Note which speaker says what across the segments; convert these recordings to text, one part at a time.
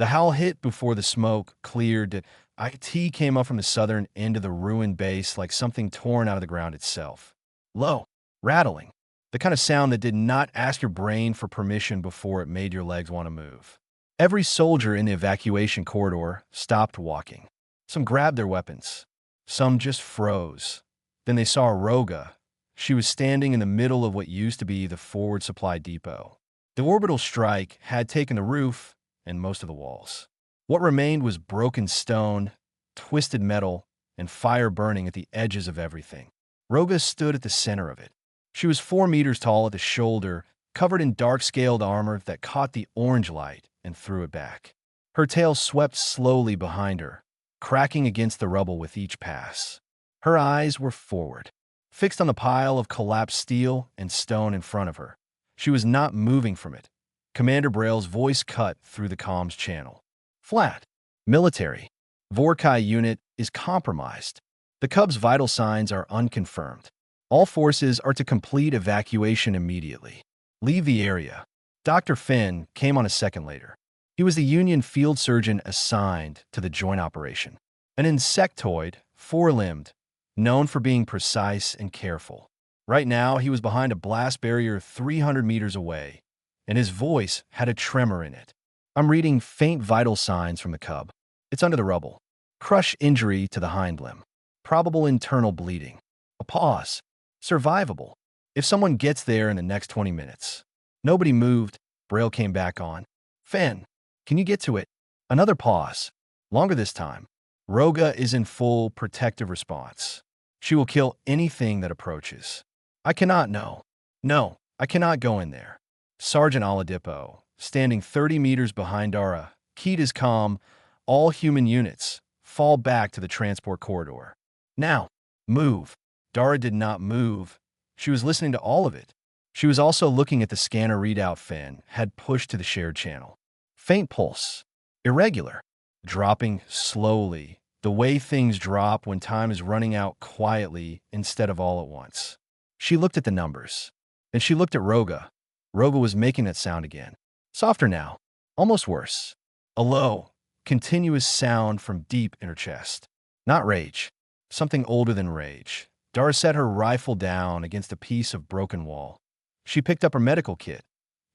Speaker 1: The howl hit before the smoke cleared. IT came up from the southern end of the ruined base like something torn out of the ground itself. Low, rattling, the kind of sound that did not ask your brain for permission before it made your legs want to move. Every soldier in the evacuation corridor stopped walking. Some grabbed their weapons. Some just froze. Then they saw Roga. She was standing in the middle of what used to be the forward supply depot. The orbital strike had taken the roof and most of the walls. What remained was broken stone, twisted metal, and fire burning at the edges of everything. Roga stood at the center of it. She was 4 meters tall at the shoulder, covered in dark-scaled armor that caught the orange light and threw it back. Her tail swept slowly behind her, cracking against the rubble with each pass. Her eyes were forward, fixed on the pile of collapsed steel and stone in front of her. She was not moving from it. Commander Braille's voice cut through the comms channel. Flat. Military. Vorkai unit is compromised. The Cub's vital signs are unconfirmed. All forces are to complete evacuation immediately. Leave the area. Dr. Finn came on a second later. He was the Union field surgeon assigned to the joint operation. An insectoid, 4-limbed, known for being precise and careful. Right now, he was behind a blast barrier 300 meters away, and his voice had a tremor in it. I'm reading faint vital signs from the Cub. It's under the rubble. Crush injury to the hind limb. Probable internal bleeding. A pause. Survivable. If someone gets there in the next 20 minutes. Nobody moved. Braille came back on. Finn, can you get to it? Another pause. Longer this time. Roga is in full protective response. She will kill anything that approaches. I cannot know. No, I cannot go in there. Sergeant Oladipo, standing 30 meters behind Dara, keyed his comm. All human units, fall back to the transport corridor. Now, move. Dara did not move. She was listening to all of it. She was also looking at the scanner readout Finn had pushed to the shared channel. Faint pulse. Irregular. Dropping slowly, the way things drop when time is running out quietly instead of all at once. She looked at the numbers. Then she looked at Roga. Roga was making that sound again. Softer now. Almost worse. A low, continuous sound from deep in her chest. Not rage. Something older than rage. Dara set her rifle down against a piece of broken wall. She picked up her medical kit.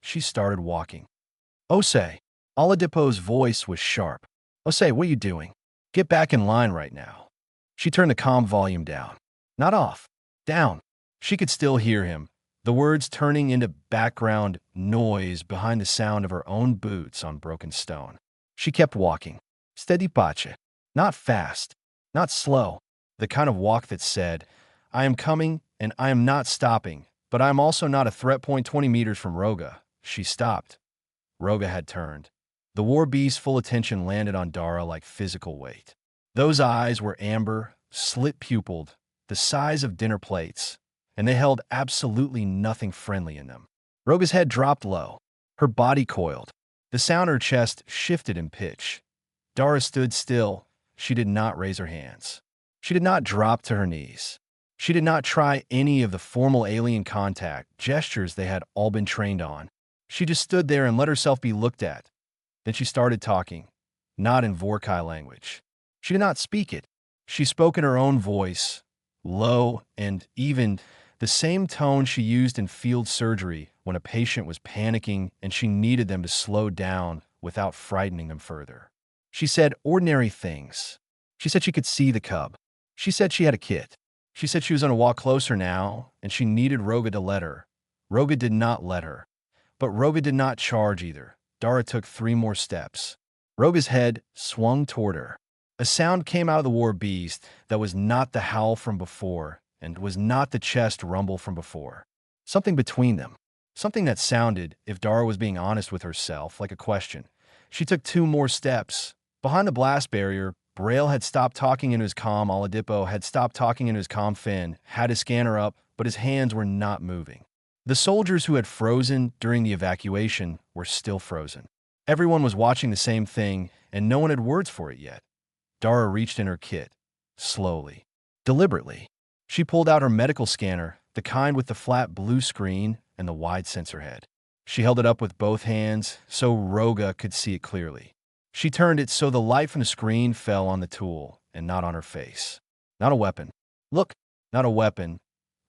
Speaker 1: She started walking. Osei. Oladipo's voice was sharp. Osei, what are you doing? Get back in line right now. She turned the comm volume down. Not off. Down. She could still hear him, the words turning into background noise behind the sound of her own boots on broken stone. She kept walking. Steady pace. Not fast. Not slow. The kind of walk that said, I am coming and I am not stopping, but I am also not a threat point 20 meters from Roga. She stopped. Roga had turned. The war beast's full attention landed on Dara like physical weight. Those eyes were amber, slit-pupiled, the size of dinner plates, and they held absolutely nothing friendly in them. Roga's head dropped low. Her body coiled. The sound in her chest shifted in pitch. Dara stood still. She did not raise her hands. She did not drop to her knees. She did not try any of the formal alien contact gestures they had all been trained on. She just stood there and let herself be looked at. Then she started talking, not in Vorkai language. She did not speak it. She spoke in her own voice, low and even, the same tone she used in field surgery when a patient was panicking and she needed them to slow down without frightening them further. She said ordinary things. She said she could see the Cub. She said she had a kit. She said she was going to walk closer now, and she needed Roga to let her. Roga did not let her. But Roga did not charge either. Dara took 3 more steps. Roga's head swung toward her. A sound came out of the war beast that was not the howl from before, and was not the chest rumble from before. Something between them. Something that sounded, if Dara was being honest with herself, like a question. She took 2 more steps. Behind the blast barrier, Braille had stopped talking into his comm. Oladipo had stopped talking into his comm. Finn had his scanner up, but his hands were not moving. The soldiers who had frozen during the evacuation were still frozen. Everyone was watching the same thing, and no one had words for it yet. Dara reached in her kit, slowly, deliberately. She pulled out her medical scanner, the kind with the flat blue screen and the wide sensor head. She held it up with both hands so Roga could see it clearly. She turned it so the light from the screen fell on the tool and not on her face. Not a weapon. Look, not a weapon.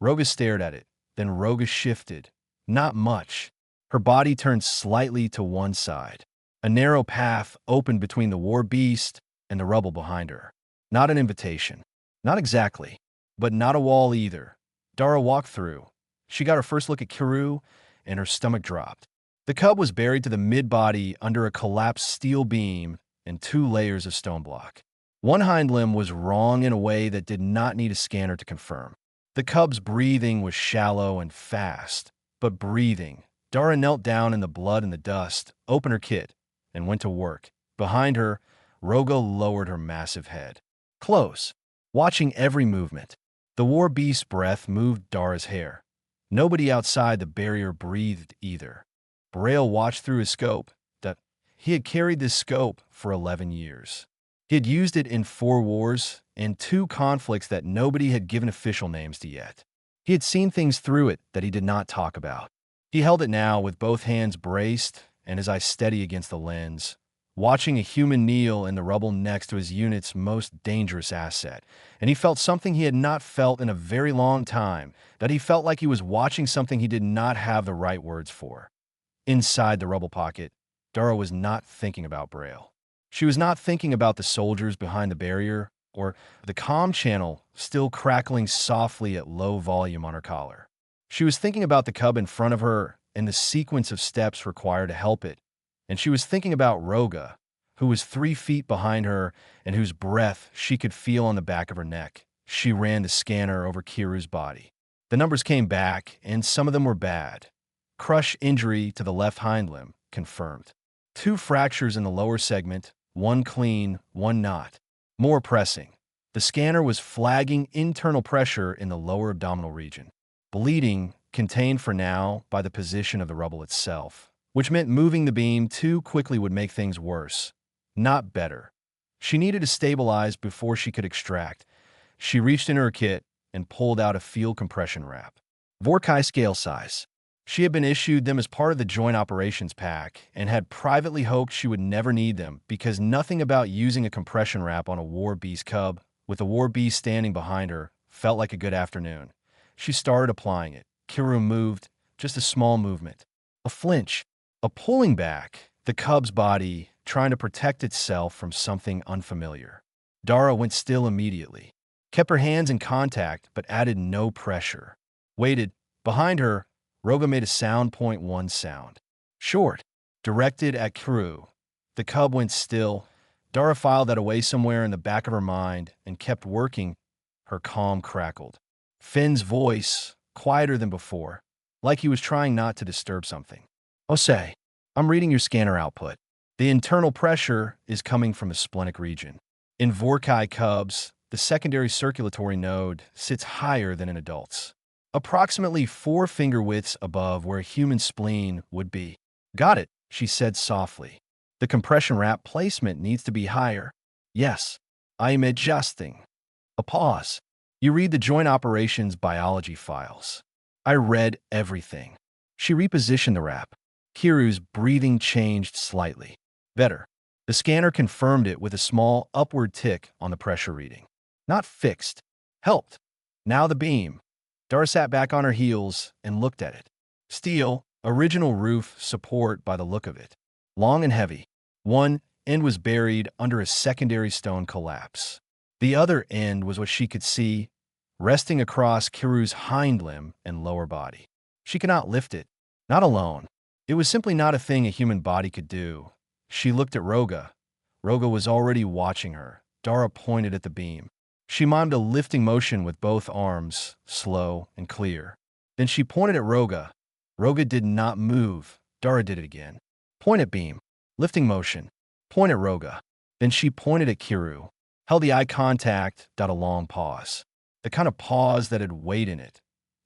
Speaker 1: Roga stared at it. Then Roga shifted. Not much. Her body turned slightly to one side. A narrow path opened between the war beast and the rubble behind her. Not an invitation. Not exactly. But not a wall either. Dara walked through. She got her first look at Kiru, and her stomach dropped. The cub was buried to the mid-body under a collapsed steel beam and 2 layers of stone block. One hind limb was wrong in a way that did not need a scanner to confirm. The cub's breathing was shallow and fast, but breathing. Dara knelt down in the blood and the dust, opened her kit, and went to work. Behind her, Roga lowered her massive head. Close, watching every movement. The war beast's breath moved Dara's hair. Nobody outside the barrier breathed either. Braille watched through his scope. He had carried this scope for 11 years. He had used it in 4 wars and 2 conflicts that nobody had given official names to yet. He had seen things through it that he did not talk about. He held it now with both hands braced and his eyes steady against the lens, watching a human kneel in the rubble next to his unit's most dangerous asset. And he felt something he had not felt in a very long time, that he felt like he was watching something he did not have the right words for. Inside the rubble pocket, Dara was not thinking about Braille. She was not thinking about the soldiers behind the barrier or the comm channel still crackling softly at low volume on her collar. She was thinking about the cub in front of her and the sequence of steps required to help it. And she was thinking about Roga, who was 3 feet behind her and whose breath she could feel on the back of her neck. She ran the scanner over Kiru's body. The numbers came back, and some of them were bad. Crush injury to the left hind limb, confirmed. 2 fractures in the lower segment, 1 clean, 1 not. More pressing. The scanner was flagging internal pressure in the lower abdominal region. Bleeding, contained for now by the position of the rubble itself, which meant moving the beam too quickly would make things worse, not better. She needed to stabilize before she could extract. She reached in her kit and pulled out a field compression wrap. Vorkai scale size. She had been issued them as part of the Joint Operations Pack and had privately hoped she would never need them because nothing about using a compression wrap on a war beast cub, with the war beast standing behind her, felt like a good afternoon. She started applying it. Kiru moved, just a small movement. A flinch, a pulling back, the cub's body trying to protect itself from something unfamiliar. Dara went still immediately, kept her hands in contact but added no pressure. Waited. Behind her, Roga made a sound .1 sound. Short, directed at Kiru. The cub went still. Dara filed that away somewhere in the back of her mind and kept working. Her calm crackled. Finn's voice, quieter than before, like he was trying not to disturb something. Ose, I'm reading your scanner output. The internal pressure is coming from the splenic region. In Vorkai cubs, the secondary circulatory node sits higher than in adults, approximately 4 finger widths above where a human spleen would be. Got it, she said softly. The compression wrap placement needs to be higher. Yes, I am adjusting. A pause. You read the Joint Operations biology files. I read everything. She repositioned the wrap. Kiru's breathing changed slightly. Better. The scanner confirmed it with a small upward tick on the pressure reading. Not fixed. Helped. Now the beam. Dara sat back on her heels and looked at it. Steel, original roof support by the look of it. Long and heavy. One end was buried under a secondary stone collapse. The other end was what she could see, resting across Kiru's hind limb and lower body. She could not lift it. Not alone. It was simply not a thing a human body could do. She looked at Roga. Roga was already watching her. Dara pointed at the beam. She mimed a lifting motion with both arms, slow and clear. Then she pointed at Roga. Roga did not move. Dara did it again. Point at beam. Lifting motion. Point at Roga. Then she pointed at Kiru. Held the eye contact, a long pause. The kind of pause that had weight in it.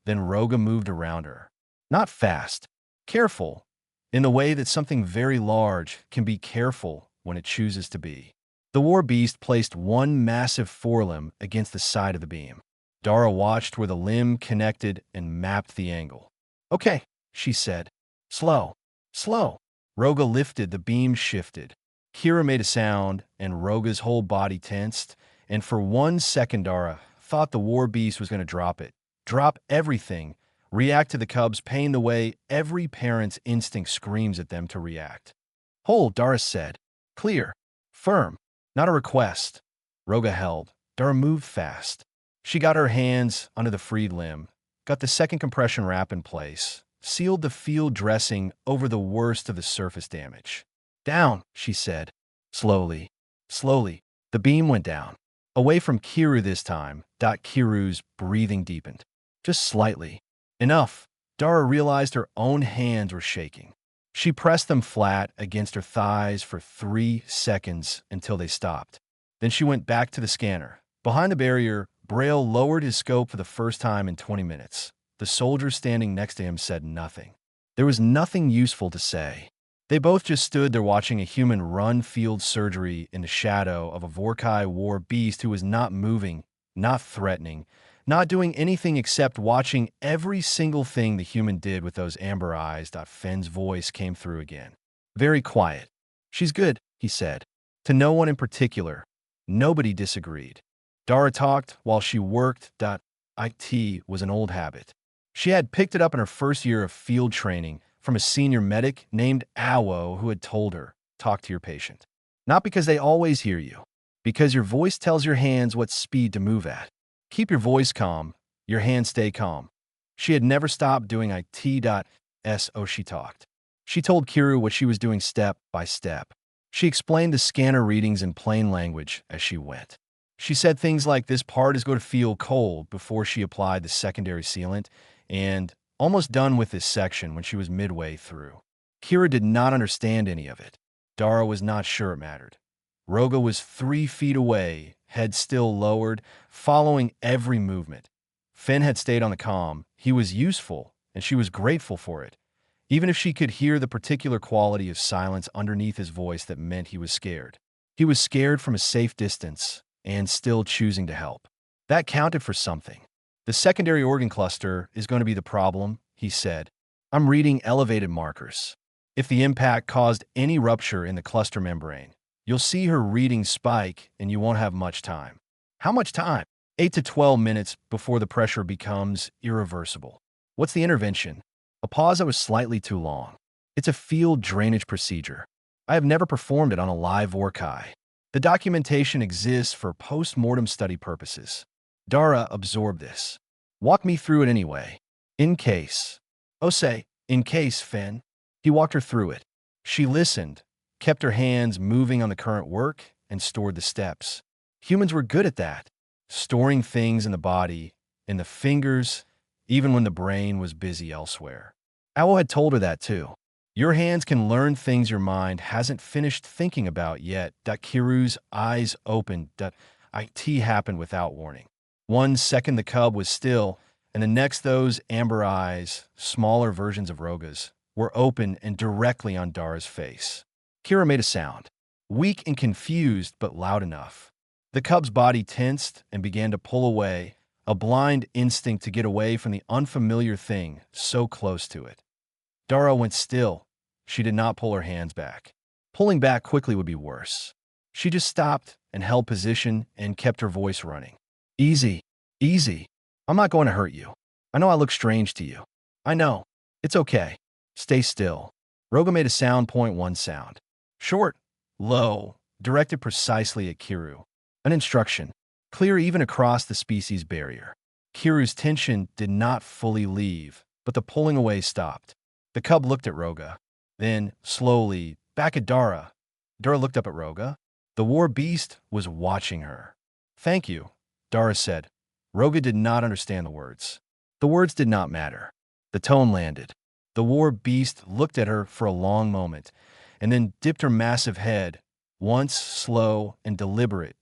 Speaker 1: Then Roga moved around her. Not fast. Careful. In the way that something very large can be careful when it chooses to be. The war beast placed one massive forelimb against the side of the beam. Dara watched where the limb connected and mapped the angle. Okay, she said. Slow. Slow. Roga lifted, the beam shifted. Kira made a sound, and Roga's whole body tensed, and for 1 second Dara thought the war beast was going to drop it. Drop everything, react to the cubs pain the way every parent's instinct screams at them to react. Hold, Dara said. Clear. Firm. Not a request. Roga held. Dara moved fast. She got her hands under the freed limb, got the second compression wrap in place, sealed the field dressing over the worst of the surface damage. Down, she said. Slowly. Slowly. The beam went down. Away from Kiru this time. Kiru's breathing deepened. Just slightly. Enough. Dara realized her own hands were shaking. She pressed them flat against her thighs for 3 seconds until they stopped. Then she went back to the scanner. Behind the barrier, Braille lowered his scope for the first time in 20 minutes. The soldier standing next to him said nothing. There was nothing useful to say. They both just stood there watching a human run field surgery in the shadow of a HFY War beast who was not moving, not threatening, not doing anything except watching every single thing the human did with those amber eyes. Fenn's voice came through again. Very quiet. She's good, he said. To no one in particular. Nobody disagreed. Dara talked while she worked. IT was an old habit. She had picked it up in her first year of field training from a senior medic named Awo who had told her, talk to your patient. Not because they always hear you, because your voice tells your hands what speed to move at. Keep your voice calm, your hands stay calm. She had never stopped doing IT.so she talked. She told Kiru what she was doing step by step. She explained the scanner readings in plain language as she went. She said things like this part is going to feel cold before she applied the secondary sealant, and almost done with this section when she was midway through. Kira did not understand any of it. Dara was not sure it mattered. Roga was 3 feet away, head still lowered, following every movement. Fenn had stayed on the comm. He was useful, and she was grateful for it, even if she could hear the particular quality of silence underneath his voice that meant he was scared. He was scared from a safe distance and still choosing to help. That counted for something. The secondary organ cluster is going to be the problem, he said. I'm reading elevated markers. If the impact caused any rupture in the cluster membrane, you'll see her readings spike and you won't have much time. How much time? 8 to 12 minutes before the pressure becomes irreversible. What's the intervention? A pause that was slightly too long. It's a field drainage procedure. I have never performed it on a live Orkai. The documentation exists for post-mortem study purposes. Dara absorbed this. Walk me through it anyway. In case. Oh, say, in case, Fenn. He walked her through it. She listened, kept her hands moving on the current work, and stored the steps. Humans were good at that. Storing things in the body, in the fingers, even when the brain was busy elsewhere. Owl had told her that too. Your hands can learn things your mind hasn't finished thinking about yet. Kiru's eyes opened. IT happened without warning. 1 second the cub was still, and the next those amber eyes, smaller versions of Roga's, were open and directly on Dara's face. Kira made a sound, weak and confused but loud enough. The cub's body tensed and began to pull away, a blind instinct to get away from the unfamiliar thing so close to it. Dara went still. She did not pull her hands back. Pulling back quickly would be worse. She just stopped and held position and kept her voice running. Easy, easy. I'm not going to hurt you. I know I look strange to you. I know. It's okay. Stay still. Roga made a sound. Point 1 sound. Short, low, directed precisely at Kiru. An instruction. Clear even across the species barrier. Kiru's tension did not fully leave, but the pulling away stopped. The cub looked at Roga. Then, slowly, back at Dara. Dara looked up at Roga. The war beast was watching her. Thank you, Dara said. Roga did not understand the words. The words did not matter. The tone landed. The war beast looked at her for a long moment, and then dipped her massive head, once slow and deliberate.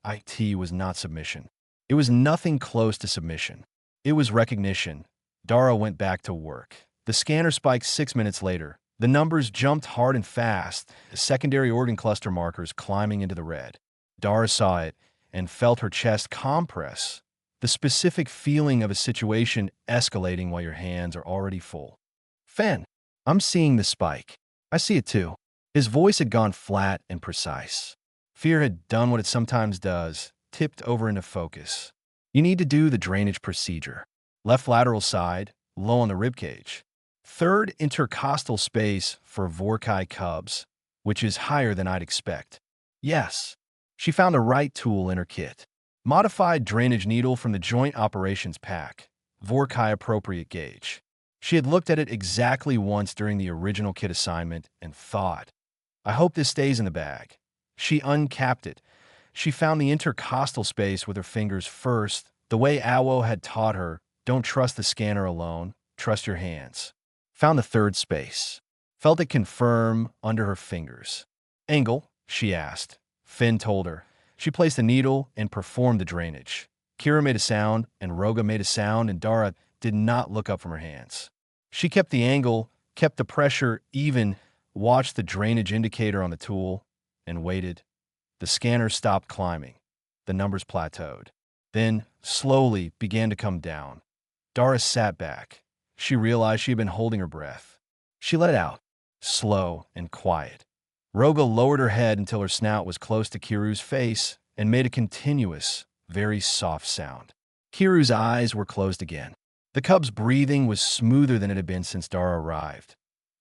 Speaker 1: IT was not submission. It was nothing close to submission. It was recognition. Dara went back to work. The scanner spiked 6 minutes later. The numbers jumped hard and fast, the secondary organ cluster markers climbing into the red. Dara saw it and felt her chest compress, the specific feeling of a situation escalating while your hands are already full. Fenn, I'm seeing the spike. I see it too. His voice had gone flat and precise. Fear had done what it sometimes does, tipped over into focus. You need to do the drainage procedure. Left lateral side, low on the ribcage. Third intercostal space for Vorkai cubs, which is higher than I'd expect. Yes, she found the right tool in her kit. Modified drainage needle from the Joint Operations Pack, Vorkai appropriate gauge. She had looked at it exactly once during the original kit assignment and thought, I hope this stays in the bag. She uncapped it. She found the intercostal space with her fingers first, the way Awo had taught her, don't trust the scanner alone, trust your hands. Found the third space. Felt it confirm under her fingers. Angle? She asked. Finn told her. She placed the needle and performed the drainage. Kira made a sound, and Roga made a sound, and Dara did not look up from her hands. She kept the angle, kept the pressure even, watched the drainage indicator on the tool, and waited. The scanner stopped climbing. The numbers plateaued. Then, slowly, began to come down. Dara sat back. She realized she had been holding her breath. She let it out, slow and quiet. Roga lowered her head until her snout was close to Kiru's face and made a continuous, very soft sound. Kiru's eyes were closed again. The cub's breathing was smoother than it had been since Dara arrived.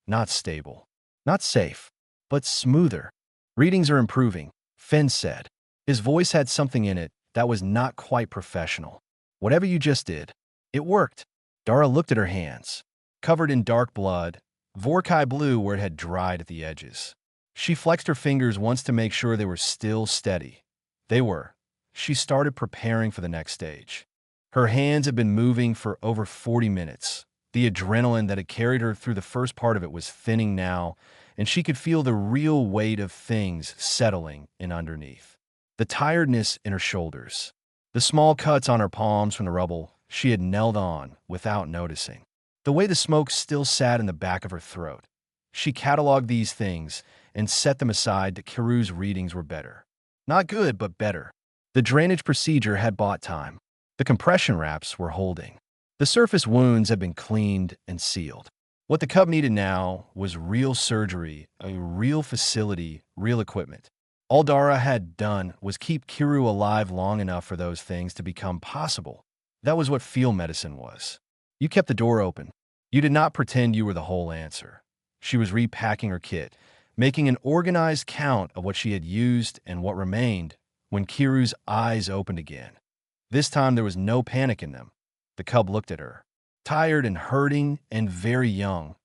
Speaker 1: Not stable, not safe, but smoother. Readings are improving, Finn said. His voice had something in it that was not quite professional. Whatever you just did, it worked. Dara looked at her hands, covered in dark blood, Vorkai blue where it had dried at the edges. She flexed her fingers once to make sure they were still steady. They were. She started preparing for the next stage. Her hands had been moving for over 40 minutes. The adrenaline that had carried her through the first part of it was thinning now, and she could feel the real weight of things settling in underneath. The tiredness in her shoulders, the small cuts on her palms from the rubble she had knelt on without noticing. The way the smoke still sat in the back of her throat. She cataloged these things and set them aside that Kiru's readings were better. Not good, but better. The drainage procedure had bought time. The compression wraps were holding. The surface wounds had been cleaned and sealed. What the cub needed now was real surgery, a real facility, real equipment. All Dara had done was keep Kiru alive long enough for those things to become possible. That was what field medicine was. You kept the door open. You did not pretend you were the whole answer. She was repacking her kit, making an organized count of what she had used and what remained when Kiru's eyes opened again. This time there was no panic in them. The cub looked at her, tired and hurting and very young,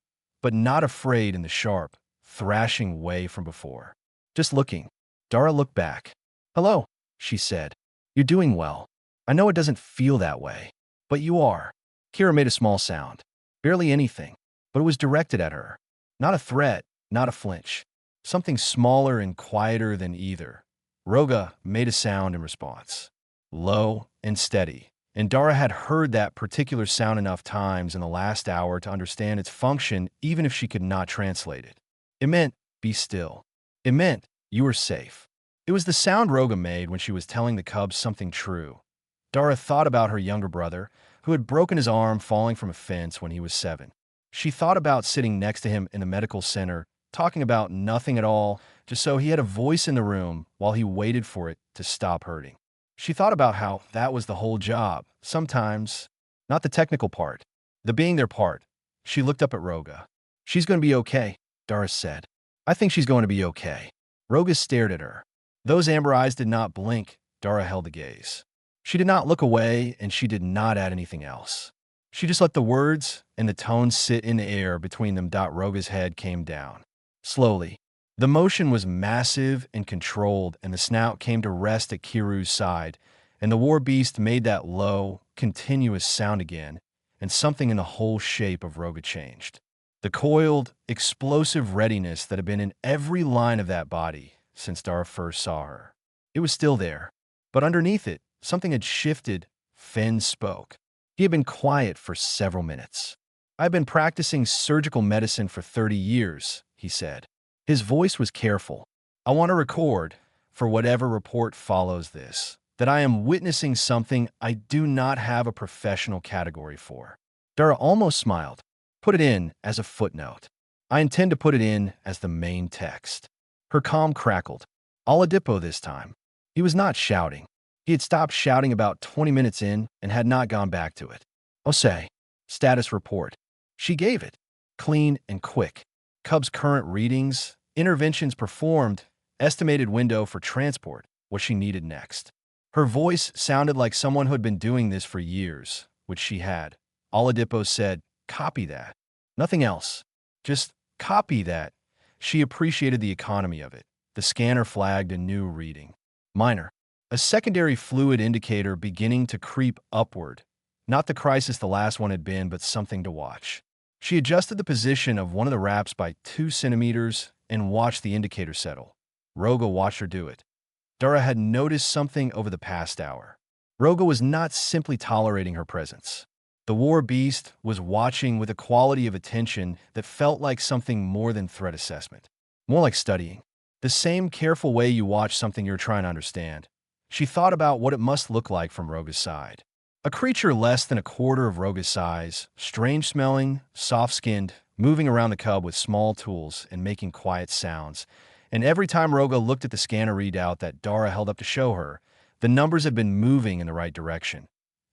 Speaker 1: but not afraid in the sharp, thrashing way from before. Just looking. Dara looked back. Hello, she said. You're doing well. I know it doesn't feel that way, but you are. Kira made a small sound. Barely anything, but it was directed at her. Not a threat, not a flinch. Something smaller and quieter than either. Roga made a sound in response. Low and steady. And Dara had heard that particular sound enough times in the last hour to understand its function even if she could not translate it. It meant, be still. It meant, you were safe. It was the sound Roga made when she was telling the cubs something true. Dara thought about her younger brother, who had broken his arm falling from a fence when he was 7. She thought about sitting next to him in the medical center, talking about nothing at all, just so he had a voice in the room while he waited for it to stop hurting. She thought about how that was the whole job. Sometimes, not the technical part, the being their part. She looked up at Roga. She's going to be okay, Dara said. I think she's going to be okay. Roga stared at her. Those amber eyes did not blink. Dara held the gaze. She did not look away, and she did not add anything else. She just let the words and the tone sit in the air between them. Roga's head came down. Slowly. The motion was massive and controlled, and the snout came to rest at Kiru's side, and the war beast made that low, continuous sound again, and something in the whole shape of Roga changed. The coiled, explosive readiness that had been in every line of that body since Dara first saw her. It was still there, but underneath it, something had shifted. Finn spoke. He had been quiet for several minutes. I've been practicing surgical medicine for 30 years, he said. His voice was careful. I want to record, for whatever report follows this, that I am witnessing something I do not have a professional category for. Dara almost smiled. Put it in as a footnote. I intend to put it in as the main text. Her calm crackled. Oladipo this time. He was not shouting. He had stopped shouting about 20 minutes in and had not gone back to it. Ose. Status report. She gave it. Clean and quick. Cub's current readings, interventions performed, estimated window for transport, what she needed next. Her voice sounded like someone who had been doing this for years, which she had. Oladipo said, "Copy that." Nothing else. Just copy that. She appreciated the economy of it. The scanner flagged a new reading. Minor. A secondary fluid indicator beginning to creep upward. Not the crisis the last one had been, but something to watch. She adjusted the position of one of the wraps by 2 centimeters and watched the indicator settle. Roga watched her do it. Dara had noticed something over the past hour. Roga was not simply tolerating her presence. The war beast was watching with a quality of attention that felt like something more than threat assessment. More like studying. The same careful way you watch something you're trying to understand. She thought about what it must look like from Roga's side. A creature less than a quarter of Roga's size, strange-smelling, soft-skinned, moving around the cub with small tools and making quiet sounds. And every time Roga looked at the scanner readout that Dara held up to show her, the numbers had been moving in the right direction.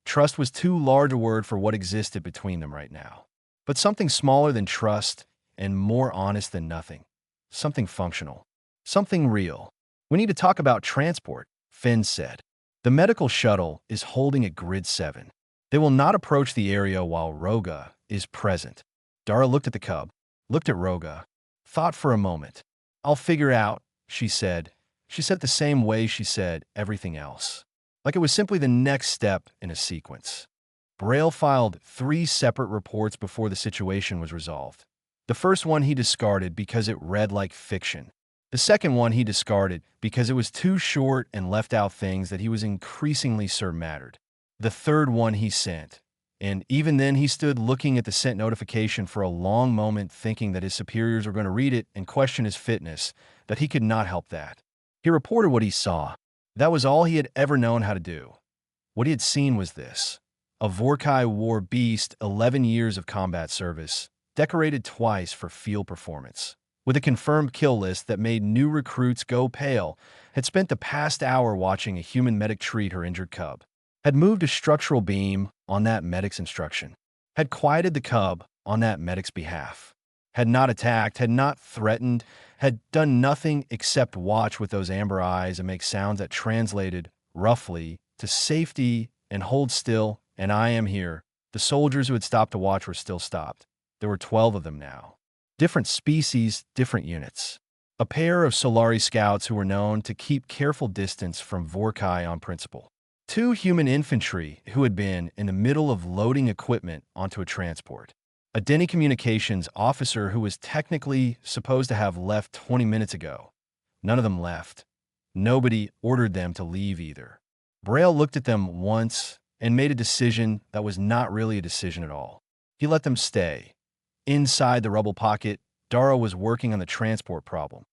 Speaker 1: Trust was too large a word for what existed between them right now. But something smaller than trust and more honest than nothing. Something functional. Something real. "We need to talk about transport," Finn said. "The medical shuttle is holding at Grid 7. They will not approach the area while Roga is present." Dara looked at the cub, looked at Roga, thought for a moment. "I'll figure out," she said. She said it the same way she said everything else. Like it was simply the next step in a sequence. Braille filed 3 separate reports before the situation was resolved. The first one he discarded because it read like fiction. The second one he discarded because it was too short and left out things that he was increasingly certain mattered. The third one he sent. And even then he stood looking at the sent notification for a long moment, thinking that his superiors were going to read it and question his fitness, that he could not help that. He reported what he saw. That was all he had ever known how to do. What he had seen was this. A HFY War beast, 11 years of combat service, decorated twice for field performance. With a confirmed kill list that made new recruits go pale, had spent the past hour watching a human medic treat her injured cub. Had moved a structural beam on that medic's instruction. Had quieted the cub on that medic's behalf. Had not attacked, had not threatened, had done nothing except watch with those amber eyes and make sounds that translated, roughly, to safety and hold still, and I am here. The soldiers who had stopped to watch were still stopped. There were 12 of them now. Different species, different units. A pair of Solari scouts who were known to keep careful distance from Vorkai on principle. 2 human infantry who had been in the middle of loading equipment onto a transport. A Denny Communications officer who was technically supposed to have left 20 minutes ago. None of them left. Nobody ordered them to leave either. Braille looked at them once and made a decision that was not really a decision at all. He let them stay. Inside the rubble pocket, Dara was working on the transport problem.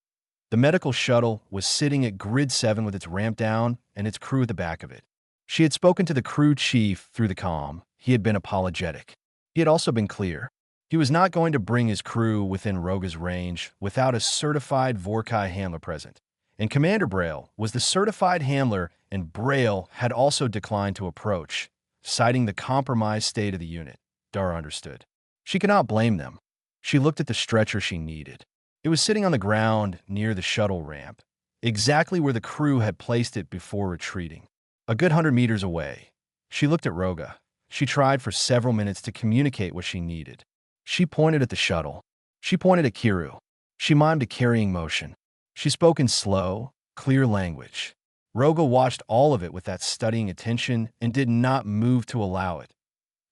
Speaker 1: The medical shuttle was sitting at Grid 7 with its ramp down and its crew at the back of it. She had spoken to the crew chief through the comm. He had been apologetic. He had also been clear. He was not going to bring his crew within Roga's range without a certified Vorkai handler present. And Commander Braille was the certified handler, and Braille had also declined to approach, citing the compromised state of the unit. Dara understood. She could not blame them. She looked at the stretcher she needed. It was sitting on the ground near the shuttle ramp, exactly where the crew had placed it before retreating. A good 100 meters away. She looked at Roga. She tried for several minutes to communicate what she needed. She pointed at the shuttle. She pointed at Kiru. She mimed a carrying motion. She spoke in slow, clear language. Roga watched all of it with that studying attention and did not move to allow it.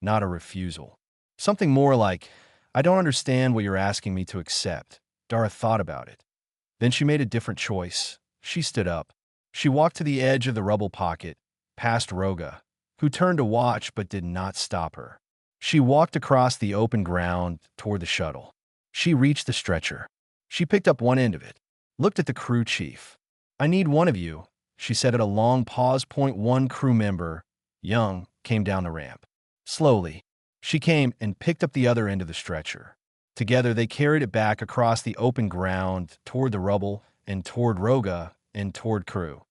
Speaker 1: Not a refusal. Something more like, "I don't understand what you're asking me to accept." Dara thought about it. Then she made a different choice. She stood up. She walked to the edge of the rubble pocket, past Roga, who turned to watch but did not stop her. She walked across the open ground toward the shuttle. She reached the stretcher. She picked up one end of it, looked at the crew chief. "I need one of you," she said at a long pause. One crew member, young, came down the ramp. Slowly, she came and picked up the other end of the stretcher. Together, they carried it back across the open ground, toward the rubble, and toward Roga, and toward crew.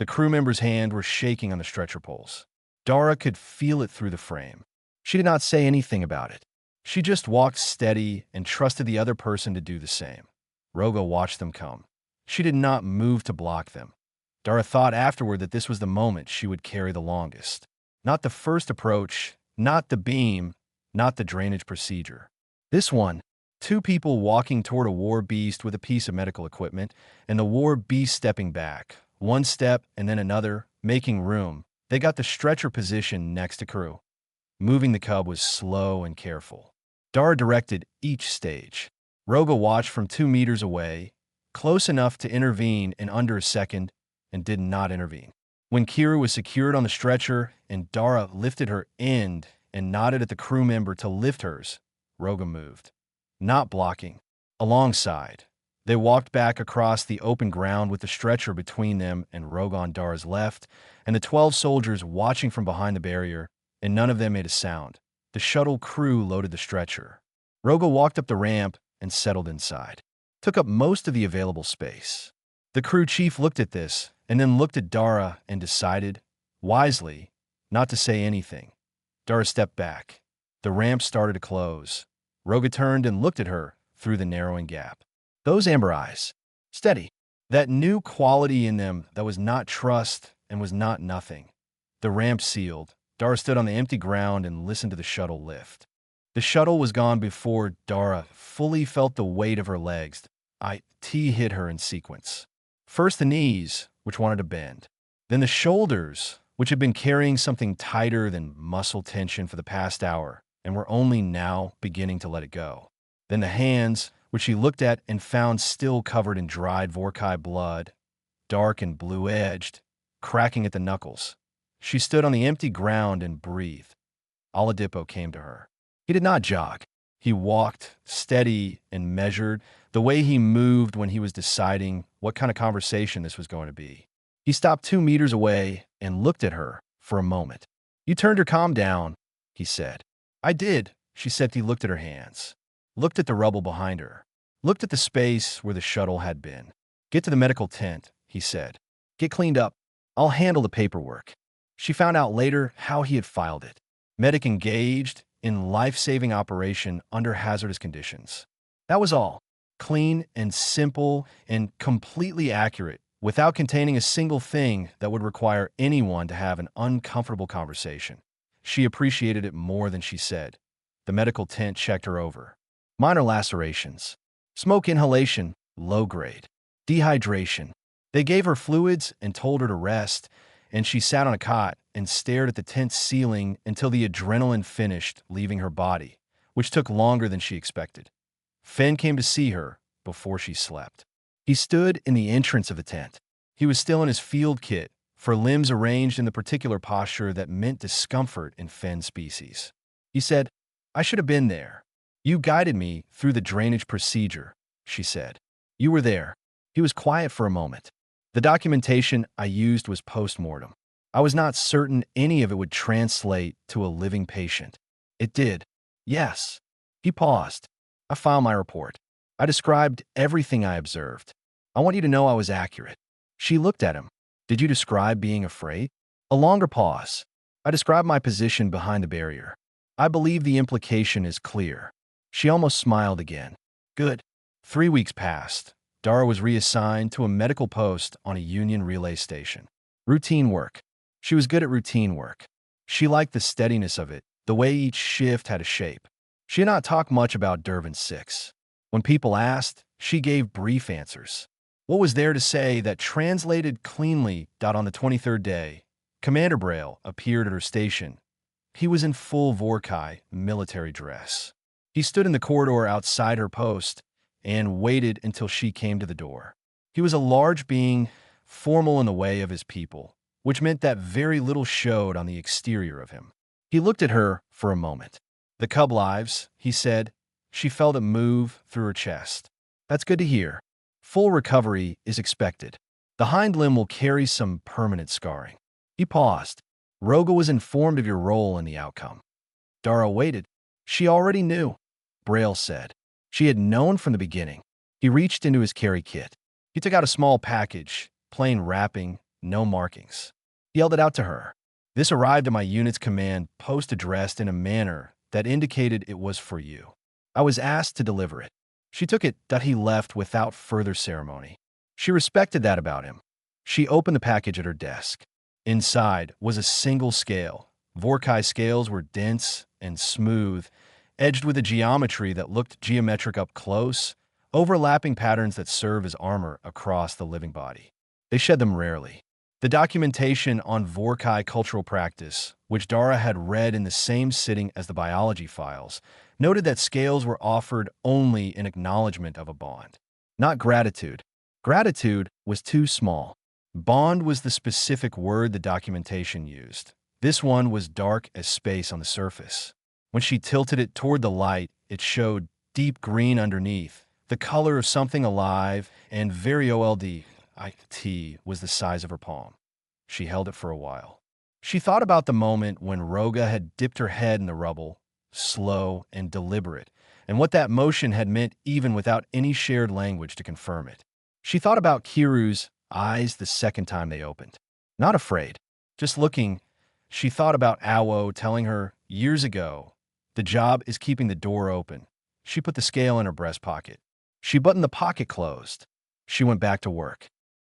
Speaker 1: The crew member's hands were shaking on the stretcher poles. Dara could feel it through the frame. She did not say anything about it. She just walked steady and trusted the other person to do the same. Roga watched them come. She did not move to block them. Dara thought afterward that this was the moment she would carry the longest. Not the first approach, not the beam, not the drainage procedure. This one, two people walking toward a war beast with a piece of medical equipment, and the war beast stepping back, one step and then another, making room. They got the stretcher position next to crew. Moving the cub was slow and careful. Dara directed each stage. Roga watched from 2 meters away, close enough to intervene in under a second, and did not intervene. When Kira was secured on the stretcher and Dara lifted her end and nodded at the crew member to lift hers, Roga moved. Not blocking. Alongside. They walked back across the open ground with the stretcher between them and Roga on Dara's left, and the 12 soldiers watching from behind the barrier, and none of them made a sound. The shuttle crew loaded the stretcher. Roga walked up the ramp and settled inside. Took up most of the available space. The crew chief looked at this, and then looked at Dara and decided, wisely, not to say anything. Dara stepped back. The ramp started to close. Roga turned and looked at her through the narrowing gap. Those amber eyes. Steady. That new quality in them that was not trust and was not nothing. The ramp sealed. Dara stood on the empty ground and listened to the shuttle lift. The shuttle was gone before Dara fully felt the weight of her legs. T hit her in sequence. First the knees, which wanted to bend. Then the shoulders, which had been carrying something tighter than muscle tension for the past hour, and were only now beginning to let it go. Then the hands, which she looked at and found still covered in dried Vorkai blood, dark and blue-edged, cracking at the knuckles. She stood on the empty ground and breathed. Oladipo came to her. He did not jog. He walked, steady and measured, the way he moved when he was deciding what kind of conversation this was going to be. He stopped 2 meters away and looked at her for a moment. You turned her calm down, he said. I did, she said. He looked at her hands, looked at the rubble behind her, looked at the space where the shuttle had been. Get to the medical tent, he said. Get cleaned up. I'll handle the paperwork. She found out later how he had filed it. Medic engaged in life-saving operation under hazardous conditions. That was all. Clean and simple and completely accurate, without containing a single thing that would require anyone to have an uncomfortable conversation. She appreciated it more than she said. The medical tent checked her over. Minor lacerations. Smoke inhalation, low grade. Dehydration. They gave her fluids and told her to rest, and she sat on a cot and stared at the tent's ceiling until the adrenaline finished leaving her body, which took longer than she expected. Fen came to see her before she slept. He stood in the entrance of the tent. He was still in his field kit, for limbs arranged in the particular posture that meant discomfort in Fen species. He said, I should have been there. You guided me through the drainage procedure, she said. You were there. He was quiet for a moment. The documentation I used was post-mortem. I was not certain any of it would translate to a living patient. It did. Yes. He paused. I filed my report. I described everything I observed. I want you to know I was accurate. She looked at him. Did you describe being afraid? A longer pause. I described my position behind the barrier. I believe the implication is clear. She almost smiled again. Good. 3 weeks passed. Dara was reassigned to a medical post on a Union relay station. Routine work. She was good at routine work. She liked the steadiness of it, the way each shift had a shape. She had not talked much about Dervin 6. When people asked, she gave brief answers. What was there to say that translated cleanly? On the 23rd day, Commander Braille appeared at her station. He was in full Vorkai military dress. He stood in the corridor outside her post and waited until she came to the door. He was a large being, formal in the way of his people, which meant that very little showed on the exterior of him. He looked at her for a moment. The cub lives, he said. She felt it move through her chest. That's good to hear. Full recovery is expected. The hind limb will carry some permanent scarring. He paused. Roga was informed of your role in the outcome. Dara waited. She already knew, Braille said. She had known from the beginning. He reached into his carry kit. He took out a small package, plain wrapping, no markings. He held it out to her. This arrived at my unit's command post addressed in a manner that indicated it was for you. I was asked to deliver it. She took it, that he left without further ceremony. She respected that about him. She opened the package at her desk. Inside was a single scale. Vorkai scales were dense and smooth, edged with a geometry that looked geometric up close, overlapping patterns that serve as armor across the living body. They shed them rarely. The documentation on Vorkai cultural practice, which Dara had read in the same sitting as the biology files, noted that scales were offered only in acknowledgement of a bond, not gratitude. Gratitude was too small. Bond was the specific word the documentation used. This one was dark as space on the surface. When she tilted it toward the light, it showed deep green underneath, the color of something alive, and very old. It was the size of her palm. She held it for a while. She thought about the moment when Roga had dipped her head in the rubble, slow and deliberate, and what that motion had meant even without any shared language to confirm it. She thought about Kiru's eyes the second time they opened. Not afraid, just looking. She thought about Awo telling her years ago, the job is keeping the door open. She put the scale in her breast pocket. She buttoned the pocket closed. She went back to work.